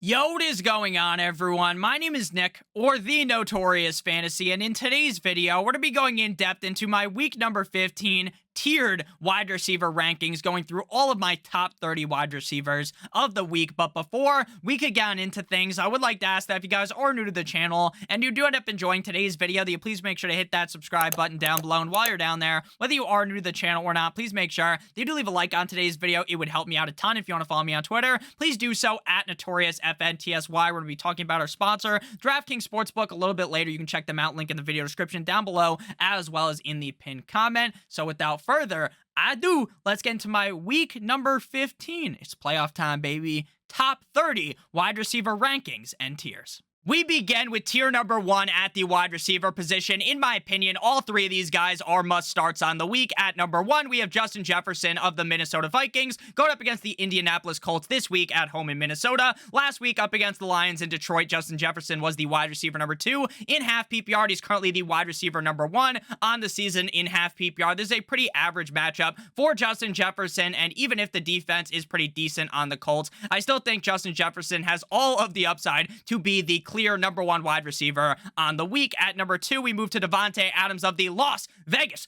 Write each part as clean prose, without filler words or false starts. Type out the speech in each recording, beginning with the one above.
Yo, what is going on, everyone? My name is Nick, or The Notorious Fantasy, and in today's video, we're going to be going in depth into my week number 15 tiered wide receiver rankings, going through all of my top 30 wide receivers of the week. But before we could get into things, I would like to ask that if you guys are new to the channel and you do end up enjoying today's video, that you please make sure to hit that subscribe button down below. And while you're down there, whether you are new to the channel or not, please make sure that you do leave a like on today's video. It would help me out a ton. If you want to follow me on Twitter, please do so at NotoriousFNTSY. We're going to be talking about our sponsor, DraftKings Sportsbook, a little bit later. You can check them out, link in the video description down below, as well as in the pinned comment. So without further ado, let's get into my week number 15. It's playoff time, baby. Top 30 wide receiver rankings and tiers. We begin with tier number 1 at the wide receiver position. In my opinion, all three of these guys are must-starts on the week. At number 1, we have Justin Jefferson of the Minnesota Vikings going up against the Indianapolis Colts this week at home in Minnesota. Last week up against the Lions in Detroit, Justin Jefferson was the wide receiver number 2 in half PPR. He's currently the wide receiver number 1 on the season in half PPR. This is a pretty average matchup for Justin Jefferson, and even if the defense is pretty decent on the Colts, I still think Justin Jefferson has all of the upside to be the clear number 1 wide receiver on the week. At number 2, we move to Davante Adams of the Las Vegas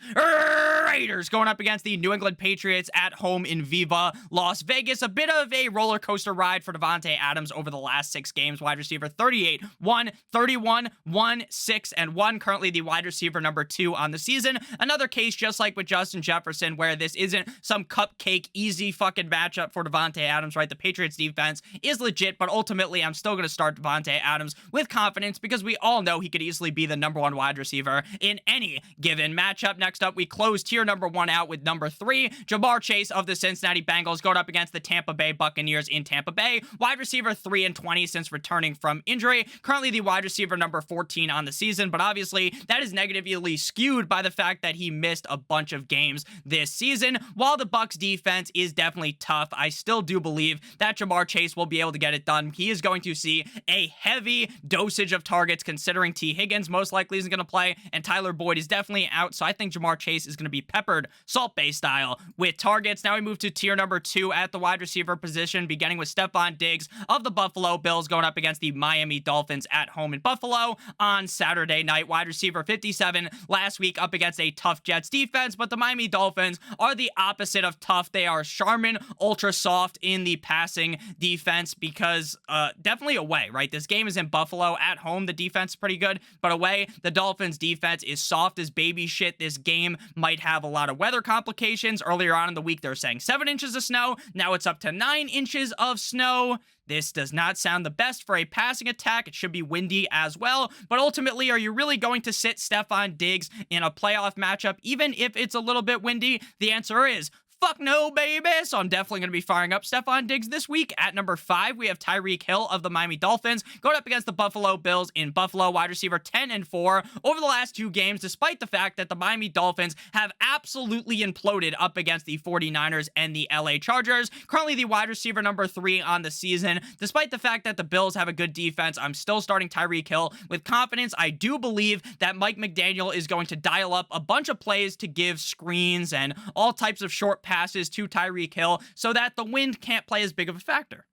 Raiders going up against the New England Patriots at home in Viva Las Vegas. A bit of a roller coaster ride for Davante Adams over the last 6 games. Wide receiver 38, 1, 31, 1, 6, and 1. Currently the wide receiver number 2 on the season. Another case just like with Justin Jefferson, where this isn't some cupcake easy fucking matchup for Davante Adams, right? The Patriots defense is legit, but ultimately I'm still going to start Davante Adams with confidence because we all know he could easily be the number 1 wide receiver in any given matchup. Next up, we close tier number 1 out with number 3, Jamar Chase of the Cincinnati Bengals going up against the Tampa Bay Buccaneers in Tampa Bay. Wide receiver 3 and 20 since returning from injury. Currently the wide receiver number 14 on the season, but obviously that is negatively skewed by the fact that he missed a bunch of games this season. While the Bucs defense is definitely tough, I still do believe that Jamar Chase will be able to get it done. He is going to see a heavy dosage of targets, considering T. Higgins most likely isn't going to play and Tyler Boyd is definitely out. So I think Jamar Chase is going to be peppered Salt Bay style with targets. Now we move to tier number 2 at the wide receiver position, beginning with Stephon Diggs of the Buffalo Bills going up against the Miami Dolphins at home in Buffalo on Saturday night. Wide receiver 57 last week up against a tough Jets defense, but the Miami Dolphins are the opposite of tough. They are Charmin ultra soft in the passing defense because definitely away, right? This game is in Buffalo. At home, the defense is pretty good, but away, the Dolphins defense is soft as baby shit. This game might have a lot of weather complications. Earlier on in the week, they're saying 7 inches of snow. Now it's up to 9 inches of snow. This does not sound the best for a passing attack. It should be windy as well. But ultimately, are you really going to sit Stephon Diggs in a playoff matchup, even if it's a little bit windy? The answer is fuck no, baby. So I'm definitely going to be firing up Stephon Diggs this week. At number 5, we have Tyreek Hill of the Miami Dolphins going up against the Buffalo Bills in Buffalo. Wide receiver 10 and 4 over the last 2 games, despite the fact that the Miami Dolphins have absolutely imploded up against the 49ers and the LA Chargers. Currently the wide receiver number 3 on the season. Despite the fact that the Bills have a good defense, I'm still starting Tyreek Hill with confidence. I do believe that Mike McDaniel is going to dial up a bunch of plays to give screens and all types of short passes to Tyreek Hill so that the wind can't play as big of a factor.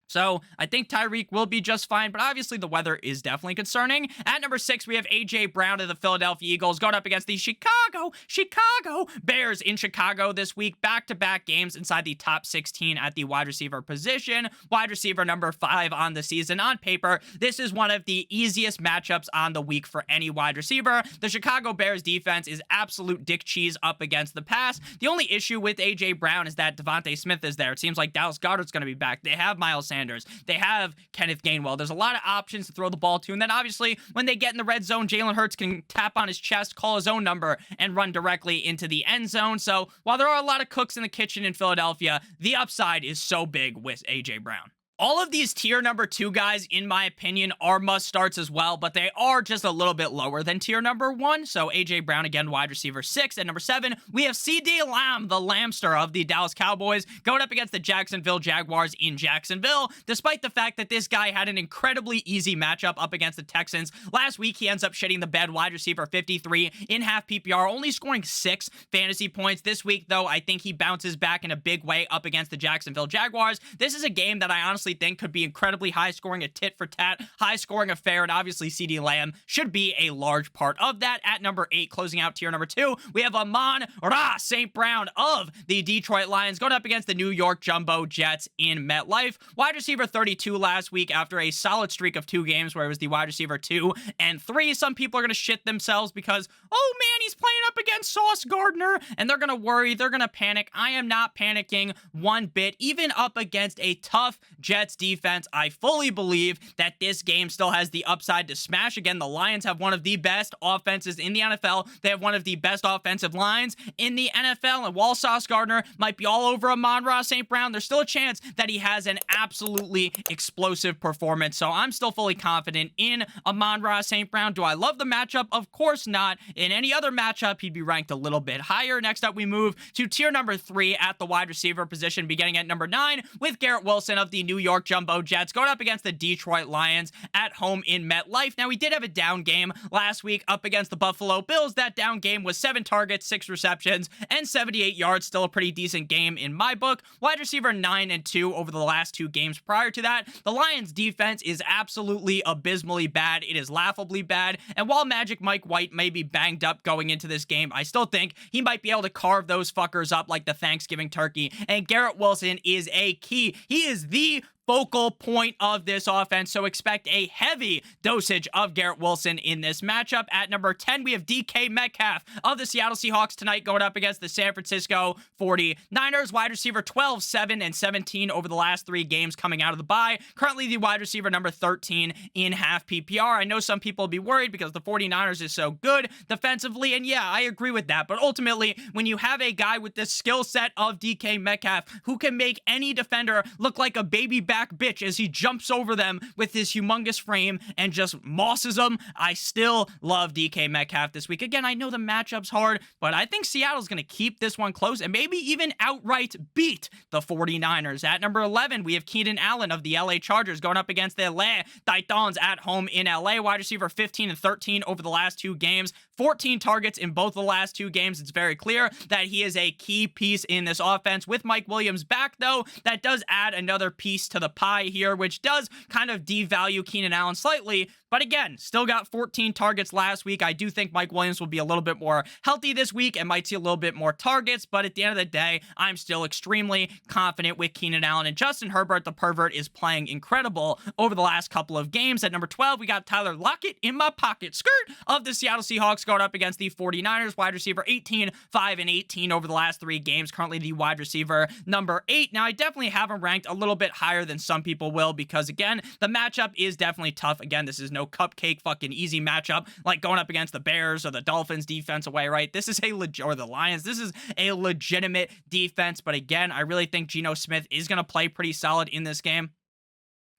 So I think Tyreek will be just fine, but obviously the weather is definitely concerning. At number 6, we have A.J. Brown of the Philadelphia Eagles going up against the Chicago Bears in Chicago this week. Back-to-back games inside the top 16 at the wide receiver position. Wide receiver number 5 on the season. On paper, this is one of the easiest matchups on the week for any wide receiver. The Chicago Bears defense is absolute dick cheese up against the pass. The only issue with A.J. Brown is that Devontae Smith is there. It seems like Dallas Goedert's going to be back. They have Miles Sanders. They have Kenneth Gainwell. There's a lot of options to throw the ball to. And then obviously when they get in the red zone, Jalen Hurts can tap on his chest, call his own number, and run directly into the end zone. So while there are a lot of cooks in the kitchen in Philadelphia, the upside is so big with A.J. Brown. All of these tier number 2 guys, in my opinion, are must-starts as well, but they are just a little bit lower than tier number 1. So A.J. Brown, again, wide receiver 6. At number 7, we have C.D. Lamb, the Lambster of the Dallas Cowboys, going up against the Jacksonville Jaguars in Jacksonville. Despite the fact that this guy had an incredibly easy matchup up against the Texans, last week he ends up shitting the bed. Wide receiver 53 in half PPR, only scoring 6 fantasy points. This week, though, I think he bounces back in a big way up against the Jacksonville Jaguars. This is a game that I honestly honestly think could be incredibly high scoring, a tit for tat, high scoring affair, and obviously CeeDee Lamb should be a large part of that. At number 8, closing out tier number 2, we have Amon-Ra St. Brown of the Detroit Lions going up against the New York Jumbo Jets in MetLife. Wide receiver 32 last week after a solid streak of 2 games where it was the wide receiver 2 and 3. Some people are going to shit themselves because, oh man, he's playing up against Sauce Gardner, and they're going to worry, they're going to panic. I am not panicking one bit. Even up against a tough Jets defense, I fully believe that this game still has the upside to smash. Again, the Lions have one of the best offenses in the NFL. They have one of the best offensive lines in the NFL, and while Sauce Gardner might be all over Amon-Ra St. Brown, there's still a chance that he has an absolutely explosive performance. So I'm still fully confident in Amon-Ra St. Brown. Do I love the matchup? Of course not. In any other matchup, he'd be ranked a little bit higher. Next up, we move to tier number 3 at the wide receiver position, beginning at number 9 with Garrett Wilson of the New York Jumbo Jets going up against the Detroit Lions at home in MetLife. Now, we did have a down game last week up against the Buffalo Bills. That down game was 7 targets, 6 receptions, and 78 yards. Still a pretty decent game in my book. Wide receiver 9 and 2 over the last 2 games prior to that. The Lions defense is absolutely abysmally bad. It is laughably bad. And while Magic Mike White may be banged up going into this game, I still think he might be able to carve those fuckers up like the Thanksgiving turkey. And Garrett Wilson is a key. He is the focal point of this offense, so expect a heavy dosage of Garrett Wilson in this matchup. At number 10, we have DK Metcalf of the Seattle Seahawks tonight going up against the San Francisco 49ers. Wide receiver 12, 7, and 17 over the last 3 games coming out of the bye. Currently the wide receiver number 13 in half PPR. I know some people will be worried because the 49ers is so good defensively, and yeah, I agree with that, but ultimately, when you have a guy with this skill set of DK Metcalf who can make any defender look like a baby back bitch as he jumps over them with his humongous frame and just mosses them, I still love DK Metcalf this week. Again, I know the matchup's hard, but I think Seattle's going to keep this one close and maybe even outright beat the 49ers. At number 11, we have Keenan Allen of the LA Chargers going up against the LA Titans at home in LA. Wide receiver 15 and 13 over the last 2 games. 14 targets in both the last 2 games. It's very clear that he is a key piece in this offense. With Mike Williams back, though, that does add another piece to the pie here, which does kind of devalue Keenan Allen slightly. But again, still got 14 targets last week. I do think Mike Williams will be a little bit more healthy this week and might see a little bit more targets. But at the end of the day, I'm still extremely confident with Keenan Allen. And Justin Herbert, the pervert, is playing incredible over the last couple of games. At number 12, we got Tyler Lockett in my pocket. Skirt of the Seattle Seahawks going up against the 49ers. Wide receiver 18, 5, and 18 over the last 3 games. Currently the wide receiver number 8. Now, I definitely have him ranked a little bit higher than some people will because, again, the matchup is definitely tough. Again, this is no cupcake fucking easy matchup like going up against the Bears or the Dolphins defense away, right? This is or the Lions. This is a legitimate defense. But again, I really think Geno Smith is going to play pretty solid in this game.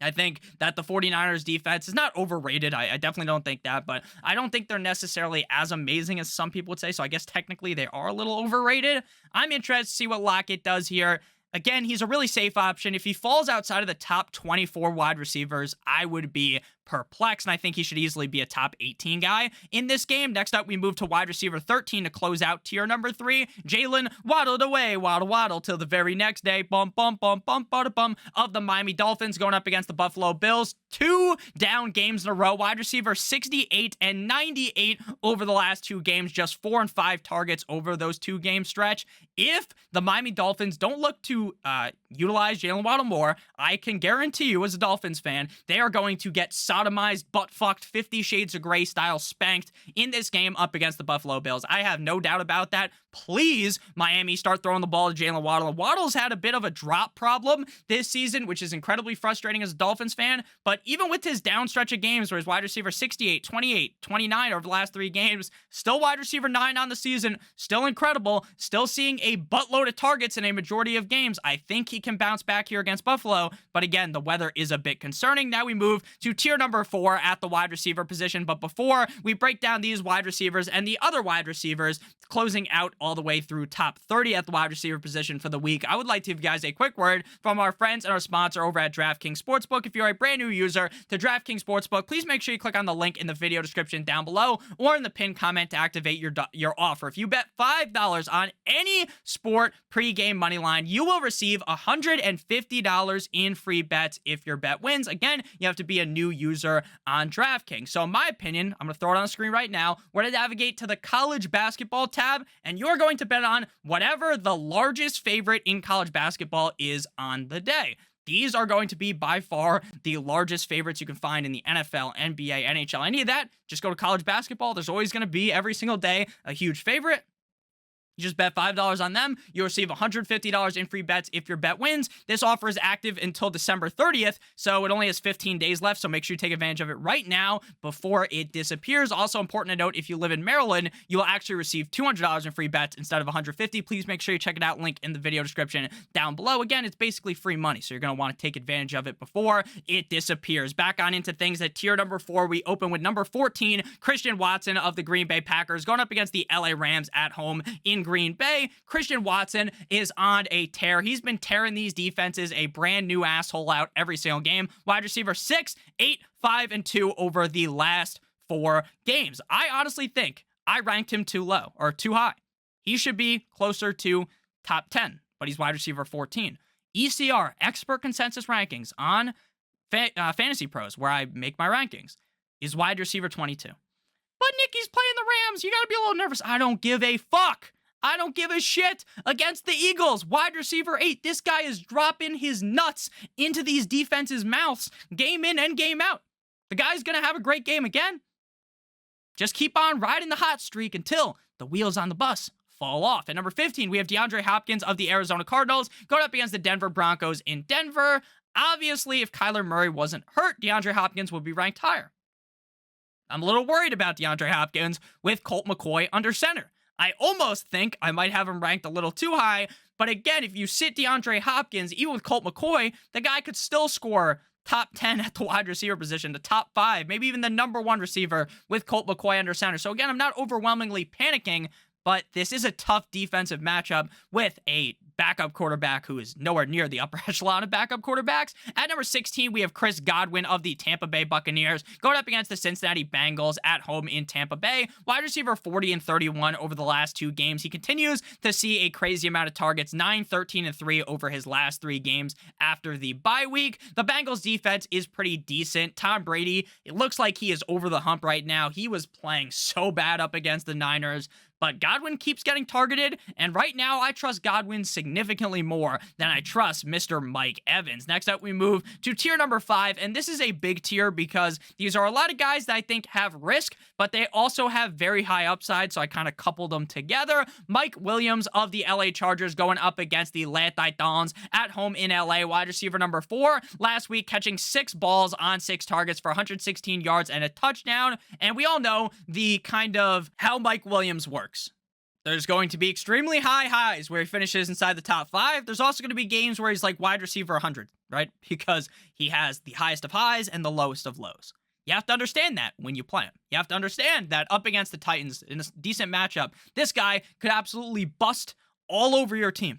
I think that the 49ers defense is not overrated. I definitely don't think that, but I don't think they're necessarily as amazing as some people would say. So I guess technically they are a little overrated. I'm interested to see what Lockett does here. Again, he's a really safe option. If he falls outside of the top 24 wide receivers, I would be perplexed, and I think he should easily be a top 18 guy in this game. Next up, we move to wide receiver 13 to close out tier number 3. Jalen waddled away, waddle till the very next day. Bum, bum, bum, bum, bum, bum of the Miami Dolphins going up against the Buffalo Bills. 2 down games in a row. Wide receiver 68 and 98 over the last 2 games. Just 4 and 5 targets over those 2-game stretch. If the Miami Dolphins don't look to utilize Jalen Waddle more, I can guarantee you as a Dolphins fan, they are going to get sodomized, butt-fucked, 50 Shades of Grey style spanked in this game up against the Buffalo Bills. I have no doubt about that. Please, Miami, start throwing the ball to Jalen Waddle. Waddle's had a bit of a drop problem this season, which is incredibly frustrating as a Dolphins fan, but even with his down stretch of games where his wide receiver 68, 28, 29 over the last 3 games, still wide receiver 9 on the season, still incredible, still seeing a buttload of targets in a majority of games. I think he can bounce back here against Buffalo, but again, the weather is a bit concerning. Now we move to tier number 4 at the wide receiver position, but before we break down these wide receivers and the other wide receivers, closing out all the way through top 30 at the wide receiver position for the week, I would like to give you guys a quick word from our friends and our sponsor over at DraftKings Sportsbook. If you're a brand new user to DraftKings Sportsbook, please make sure you click on the link in the video description down below or in the pinned comment to activate your offer. If you bet $5 on any sport pregame money line, you will receive $150 in free bets if your bet wins. Again, you have to be a new user on DraftKings. So in my opinion, I'm going to throw it on the screen right now. We're going to navigate to the college basketball tab, and you're going to bet on whatever the largest favorite in college basketball is on the day. These are going to be by far the largest favorites you can find in the NFL, NBA, NHL, any of that. Just go to college basketball. There's always going to be every single day a huge favorite. You just bet $5 on them. You'll receive $150 in free bets if your bet wins. This offer is active until December 30th, so it only has 15 days left, so make sure you take advantage of it right now before it disappears. Also important to note, if you live in Maryland, you will actually receive $200 in free bets instead of $150. Please make sure you check it out. Link in the video description down below. Again, it's basically free money, so you're going to want to take advantage of it before it disappears. Back on into things at tier number 4, we open with number 14, Christian Watson of the Green Bay Packers, going up against the LA Rams at home in Green Bay. Christian Watson is on a tear. He's been tearing these defenses a brand new asshole out every single game. Wide receiver 6, 8, 5, and 2 over the last 4 games. I honestly think I ranked him too low or too high. He should be closer to top 10, but he's wide receiver 14. ECR, expert consensus rankings on Fantasy Pros, where I make my rankings, is wide receiver 22. But Nicky's playing the Rams. You got to be a little nervous. I don't give a fuck. I don't give a shit against the Eagles. Wide receiver 8. This guy is dropping his nuts into these defenses' mouths game in and game out. The guy's going to have a great game again. Just keep on riding the hot streak until the wheels on the bus fall off. At number 15, we have DeAndre Hopkins of the Arizona Cardinals going up against the Denver Broncos in Denver. Obviously, if Kyler Murray wasn't hurt, DeAndre Hopkins would be ranked higher. I'm a little worried about DeAndre Hopkins with Colt McCoy under center. I almost think I might have him ranked a little too high, but again, if you sit DeAndre Hopkins, even with Colt McCoy, the guy could still score top 10 at the wide receiver position, the top 5, maybe even the number 1 receiver with Colt McCoy under center. So again, I'm not overwhelmingly panicking, but this is a tough defensive matchup with a backup quarterback who is nowhere near the upper echelon of backup quarterbacks. At number 16, we have Chris Godwin of the Tampa Bay Buccaneers going up against the Cincinnati Bengals at home in Tampa Bay. Wide receiver 40 and 31 over the last 2 games. He continues to see a crazy amount of targets, 9, 13, and 3 over his last 3 games after the bye week. The Bengals defense is pretty decent. Tom Brady, it looks like he is over the hump right now. He was playing so bad up against the Niners, but Godwin keeps getting targeted, and right now I trust Godwin significantly more than I trust Mr. Mike Evans. Next up, we move to tier number 5, and this is a big tier because these are a lot of guys that I think have risk, but they also have very high upside, so I kind of coupled them together. Mike Williams of the LA Chargers going up against the La Titans at home in LA, wide receiver number 4. Last week, catching 6 balls on 6 targets for 116 yards and a touchdown, and we all know the kind of how Mike Williams works. There's going to be extremely high highs where he finishes inside the top 5. There's also going to be games where he's like wide receiver 100, right? Because he has the highest of highs and the lowest of lows. You have to understand that when you play him. You have to understand that up against the Titans in a decent matchup, this guy could absolutely bust all over your team.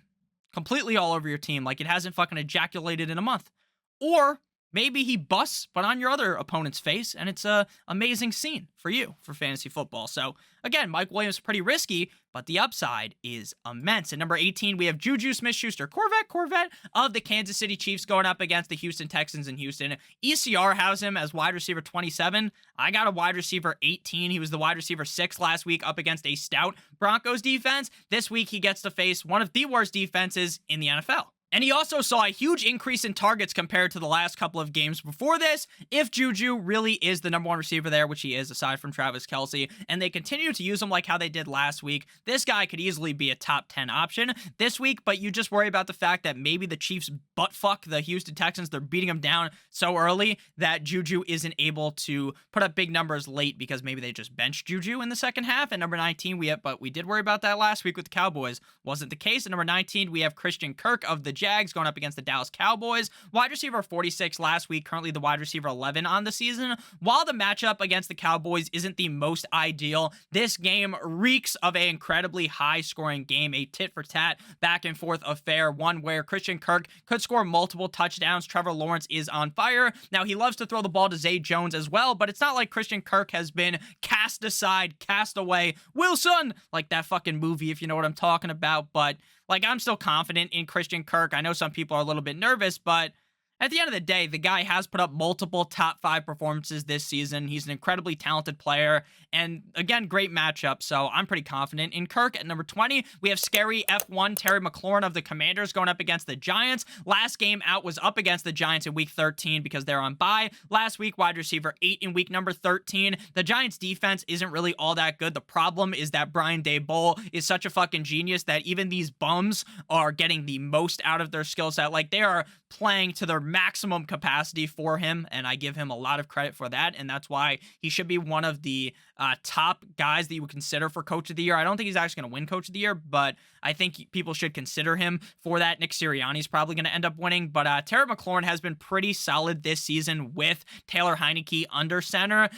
Completely all over your team, like it hasn't fucking ejaculated in a month. Or maybe he busts, but on your other opponent's face, and it's a amazing scene for you for fantasy football. So, again, Mike Williams is pretty risky, but the upside is immense. At number 18, we have Juju Smith-Schuster, Corvette of the Kansas City Chiefs going up against the Houston Texans in Houston. ECR has him as wide receiver 27. I got a wide receiver 18. He was the wide receiver 6 last week up against a stout Broncos defense. This week, he gets to face one of the worst defenses in the NFL. And he also saw a huge increase in targets compared to the last couple of games before this. If Juju really is the number 1 receiver there, which he is aside from Travis Kelce, and they continue to use him like how they did last week, this guy could easily be a top 10 option this week, but you just worry about the fact that maybe the Chiefs buttfuck the Houston Texans. They're beating them down so early that Juju isn't able to put up big numbers late because maybe they just benched Juju in the second half. At number 19, but we did worry about that last week with the Cowboys. Wasn't the case. At number 19, we have Christian Kirk of the Jags going up against the Dallas Cowboys. Wide receiver 46 last week, currently the wide receiver 11 on the season. While the matchup against the Cowboys isn't the most ideal, this game reeks of an incredibly high-scoring game, a tit-for-tat, back-and-forth affair, one where Christian Kirk could score multiple touchdowns. Trevor Lawrence is on fire. Now, he loves to throw the ball to Zay Jones as well, but it's not like Christian Kirk has been cast aside, cast away, Wilson, like that fucking movie, if you know what I'm talking about, but Like, I'm still confident in Christian Kirk. I know some people are a little bit nervous, but at the end of the day, the guy has put up multiple top 5 performances this season. He's an incredibly talented player. And again, great matchup. So I'm pretty confident in Kirk. At number 20, we have scary F1 Terry McLaurin of the Commanders going up against the Giants. Last game out was up against the Giants in week 13 because they're on bye. Last week, wide receiver 8 in week number 13. The Giants defense isn't really all that good. The problem is that Brian Daboll is such a fucking genius that even these bums are getting the most out of their skill set. Like, they are playing to their maximum capacity for him, and I give him a lot of credit for that, and that's why he should be one of the top guys that you would consider for Coach of the Year. I don't think he's actually going to win Coach of the Year, but I think people should consider him for that. Nick Sirianni's probably going to end up winning, but Terry McLaurin has been pretty solid this season with Taylor Heineke under center.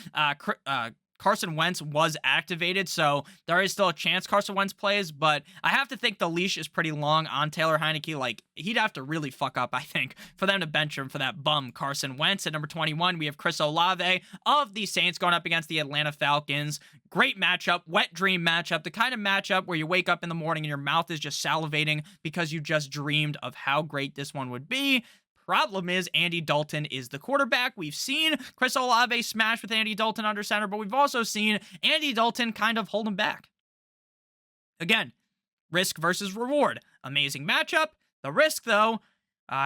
Carson Wentz was activated, so there is still a chance Carson Wentz plays, but I have to think the leash is pretty long on Taylor Heineke. Like, he'd have to really fuck up, I think, for them to bench him for that bum Carson Wentz. At number 21, we have Chris Olave of the Saints going up against the Atlanta Falcons. Great matchup, wet dream matchup, the kind of matchup where you wake up in the morning and your mouth is just salivating because you just dreamed of how great this one would be. Problem is, Andy Dalton is the quarterback. We've seen Chris Olave smash with Andy Dalton under center, but we've also seen Andy Dalton kind of hold him back. Again, risk versus reward. Amazing matchup. The risk, though,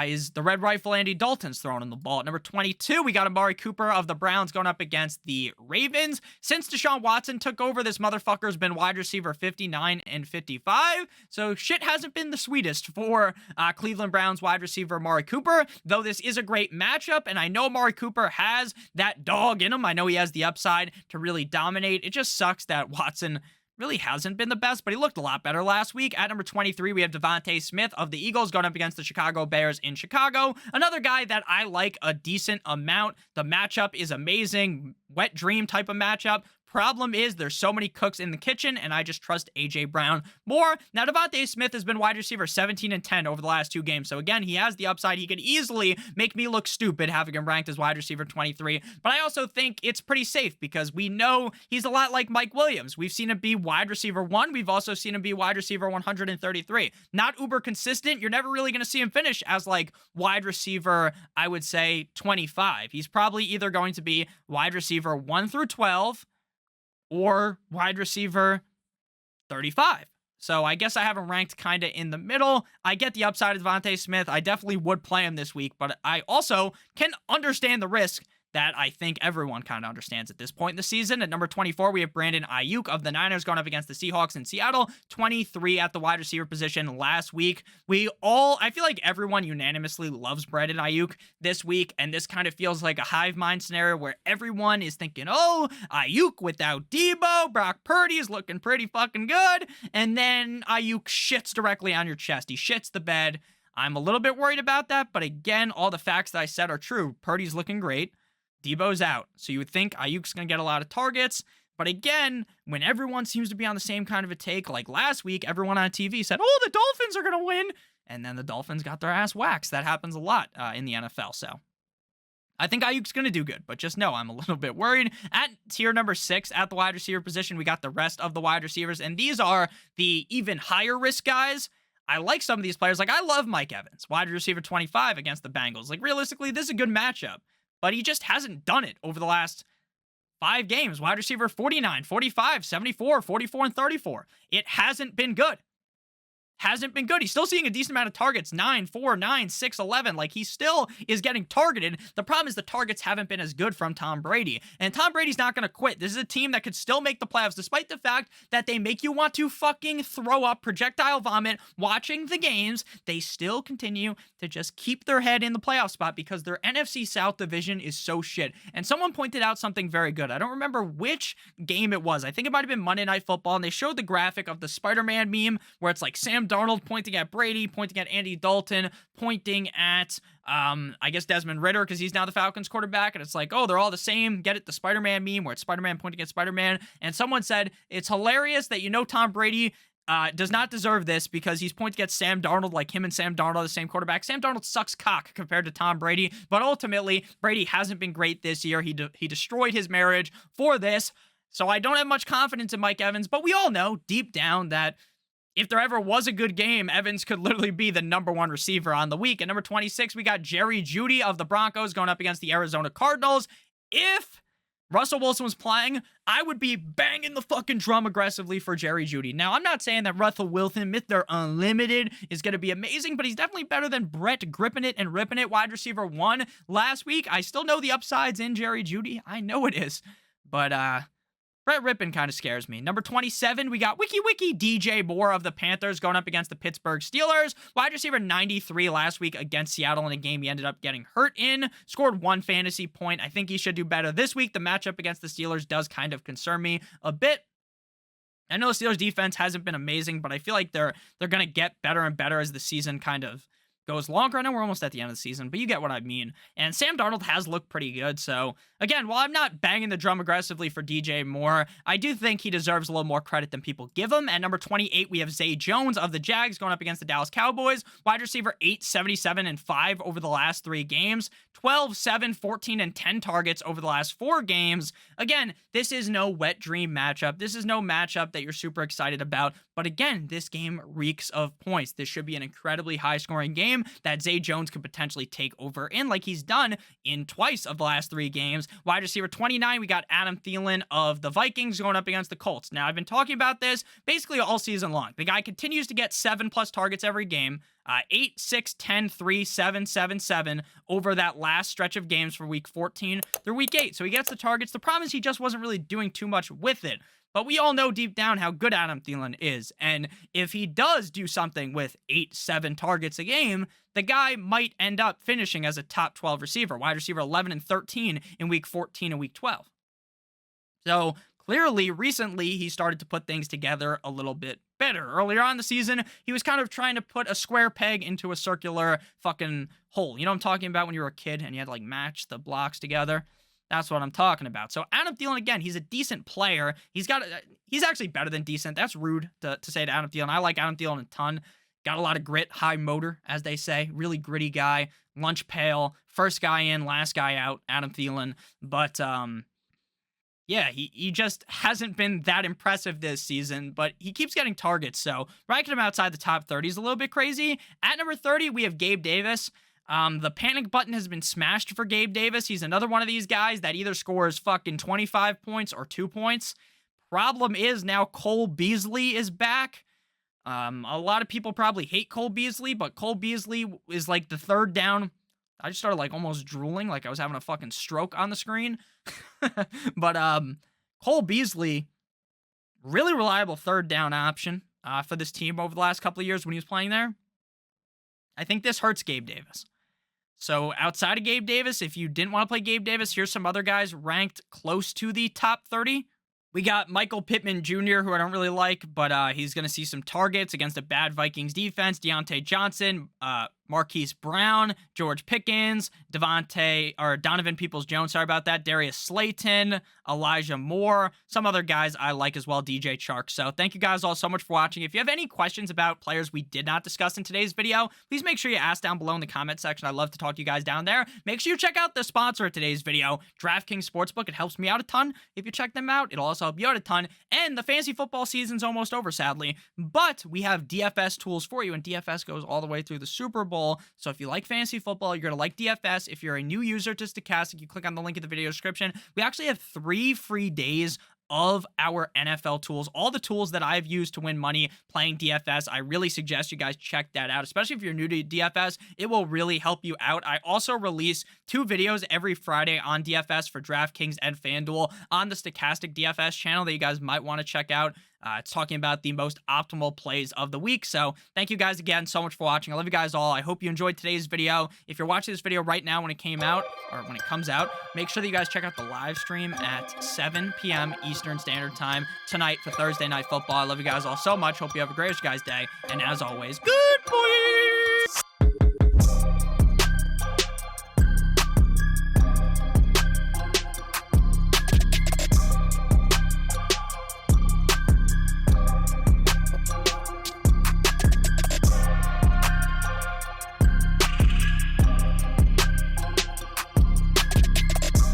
is the red rifle Andy Dalton's throwing in the ball. At number 22, we got Amari Cooper of the Browns going up against the Ravens. Since Deshaun Watson took over, this motherfucker's been wide receiver 59 and 55. So shit hasn't been the sweetest for Cleveland Browns wide receiver Amari Cooper, though this is a great matchup, and I know Amari Cooper has that dog in him. I know he has the upside to really dominate. It just sucks that Watson really hasn't been the best, but he looked a lot better last week. At number 23, we have Devontae Smith of the Eagles going up against the Chicago Bears in Chicago. Another guy that I like a decent amount. The matchup is amazing. Wet dream type of matchup. Problem is, there's so many cooks in the kitchen, and I just trust A.J. Brown more. Now, Devontae Smith has been wide receiver 17 and 10 over the last 2 games. So, again, he has the upside. He could easily make me look stupid having him ranked as wide receiver 23. But I also think it's pretty safe because we know he's a lot like Mike Williams. We've seen him be wide receiver 1. We've also seen him be wide receiver 133. Not uber consistent. You're never really going to see him finish as, like, wide receiver, I would say, 25. He's probably either going to be wide receiver 1 through 12, or wide receiver 35. So I guess I have him ranked kind of in the middle. I get the upside of Devontae Smith. I definitely would play him this week, but I also can understand the risk that I think everyone kind of understands at this point in the season. At number 24, we have Brandon Ayuk of the Niners going up against the Seahawks in Seattle. 23 at the wide receiver position last week. I feel like everyone unanimously loves Brandon Ayuk this week, and this kind of feels like a hive mind scenario where everyone is thinking, oh, Ayuk without Debo, Brock Purdy is looking pretty fucking good, and then Ayuk shits directly on your chest. He shits the bed. I'm a little bit worried about that, but again, all the facts that I said are true. Purdy's looking great. Debo's out. So you would think Ayuk's going to get a lot of targets. But again, when everyone seems to be on the same kind of a take, like last week, everyone on TV said, oh, the Dolphins are going to win. And then the Dolphins got their ass waxed. That happens a lot in the NFL. So I think Ayuk's going to do good, but just know I'm a little bit worried. At tier number 6 at the wide receiver position, we got the rest of the wide receivers. And these are the even higher risk guys. I like some of these players. Like, I love Mike Evans, wide receiver 25 against the Bengals. Like, realistically, this is a good matchup. But he just hasn't done it over the last 5 games. Wide receiver 49, 45, 74, 44, and 34. It hasn't been good. Hasn't been good. He's still seeing a decent amount of targets. 9, 4, 9, 6, 11. Like, he still is getting targeted. The problem is the targets haven't been as good from Tom Brady. And Tom Brady's not going to quit. This is a team that could still make the playoffs, despite the fact that they make you want to fucking throw up projectile vomit watching the games. They still continue to just keep their head in the playoff spot because their NFC South division is so shit. And someone pointed out something very good. I don't remember which game it was. I think it might have been Monday Night Football, and they showed the graphic of the Spider-Man meme where it's like Sam Darnold pointing at Brady, pointing at Andy Dalton, pointing at, I guess Desmond Ridder because he's now the Falcons quarterback. And it's like, oh, they're all the same. Get it? The Spider-Man meme where it's Spider-Man pointing at Spider-Man. And someone said, it's hilarious that Tom Brady does not deserve this because he's pointing at Sam Darnold like him and Sam Darnold are the same quarterback. Sam Darnold sucks cock compared to Tom Brady. But ultimately, Brady hasn't been great this year. He destroyed his marriage for this. So I don't have much confidence in Mike Evans. But we all know deep down that if there ever was a good game, Evans could literally be the #1 receiver on the week. At number 26, we got Jerry Jeudy of the Broncos going up against the Arizona Cardinals. If Russell Wilson was playing, I would be banging the fucking drum aggressively for Jerry Jeudy. Now, I'm not saying that Russell Wilson, Mr. Unlimited, is going to be amazing, but he's definitely better than Brett gripping it and ripping it, wide receiver 1 last week. I still know the upside's in Jerry Jeudy. I know it is. But, Brett Rippin kind of scares me. Number 27, we got Wiki DJ Moore of the Panthers going up against the Pittsburgh Steelers. Wide receiver 93 last week against Seattle in a game he ended up getting hurt in. Scored 1 fantasy point. I think he should do better this week. The matchup against the Steelers does kind of concern me a bit. I know the Steelers defense hasn't been amazing, but I feel like they're going to get better and better as the season kind of goes longer. I know we're almost at the end of the season, but you get what I mean. And Sam Darnold has looked pretty good. So, again, while I'm not banging the drum aggressively for DJ Moore, I do think he deserves a little more credit than people give him. At number 28, we have Zay Jones of the Jags going up against the Dallas Cowboys. Wide receiver 8, 77, and 5 over the last 3 games. 12, 7, 14, and 10 targets over the last 4 games. Again, this is no wet dream matchup. This is no matchup that you're super excited about. But again, this game reeks of points. This should be an incredibly high-scoring game that Zay Jones could potentially take over in, like he's done in twice of the last 3 games. Wide receiver 29, we got Adam Thielen of the Vikings going up against the Colts. Now, I've been talking about this basically all season long. The guy continues to get 7+ targets every game. 8, 6, 10, 3, 7, 7, 7 over that last stretch of games for week 14 through week 8. So he gets the targets. The problem is he just wasn't really doing too much with it. But we all know deep down how good Adam Thielen is. And if he does do something with 8, 7 targets a game, the guy might end up finishing as a top 12 receiver, wide receiver 11 and 13 in week 14 and week 12. So clearly, recently, he started to put things together a little bit better. Earlier on in the season, he was kind of trying to put a square peg into a circular fucking hole. You know what I'm talking about when you were a kid and you had to, like, match the blocks together? That's what I'm talking about. So Adam Thielen, again, he's a decent player. He's actually better than decent. That's rude to say to Adam Thielen. I like Adam Thielen a ton. Got a lot of grit, high motor, as they say. Really gritty guy. Lunch pail. First guy in, last guy out. Adam Thielen. But, yeah, he just hasn't been that impressive this season, but he keeps getting targets, so ranking him outside the top 30 is a little bit crazy. At number 30, we have Gabe Davis. The panic button has been smashed for Gabe Davis. He's another one of these guys that either scores fucking 25 points or 2 points. Problem is now Cole Beasley is back. A lot of people probably hate Cole Beasley, but Cole Beasley is like the third down. I just started like almost drooling, like I was having a fucking stroke on the screen. But Cole Beasley, really reliable third down option for this team over the last couple of years when he was playing there. I think this hurts Gabe Davis. So outside of Gabe Davis, if you didn't want to play Gabe Davis, here's some other guys ranked close to the top 30. We got Michael Pittman Jr., who I don't really like, but he's going to see some targets against a bad Vikings defense. Deontay Johnson, Marquise Brown, George Pickens, Donovan Peoples-Jones, sorry about that, Darius Slayton, Elijah Moore, some other guys I like as well, DJ Chark. So thank you guys all so much for watching. If you have any questions about players we did not discuss in today's video, please make sure you ask down below in the comment section. I'd love to talk to you guys down there. Make sure you check out the sponsor of today's video, DraftKings Sportsbook. It helps me out a ton. If you check them out, it'll also help you out a ton. And the fantasy football season's almost over, sadly, but we have DFS tools for you, and DFS goes all the way through the Super Bowl. So if you like fantasy football, you're going to like DFS. If you're a new user to Stochastic, you click on the link in the video description. We actually have 3 free days of our NFL tools, all the tools that I've used to win money playing DFS. I really suggest you guys check that out, especially if you're new to DFS. It will really help you out. I also release 2 videos every Friday on DFS for DraftKings and FanDuel on the Stochastic DFS channel that you guys might want to check out. It's talking about the most optimal plays of the week. So thank you guys again so much for watching. I love you guys all. I hope you enjoyed today's video. If you're watching this video right now when it came out, or when it comes out, make sure that you guys check out the live stream at 7 p.m. Eastern Standard Time tonight for Thursday Night Football. I love you guys all so much. Hope you have a great guys' day. And as always, good boy!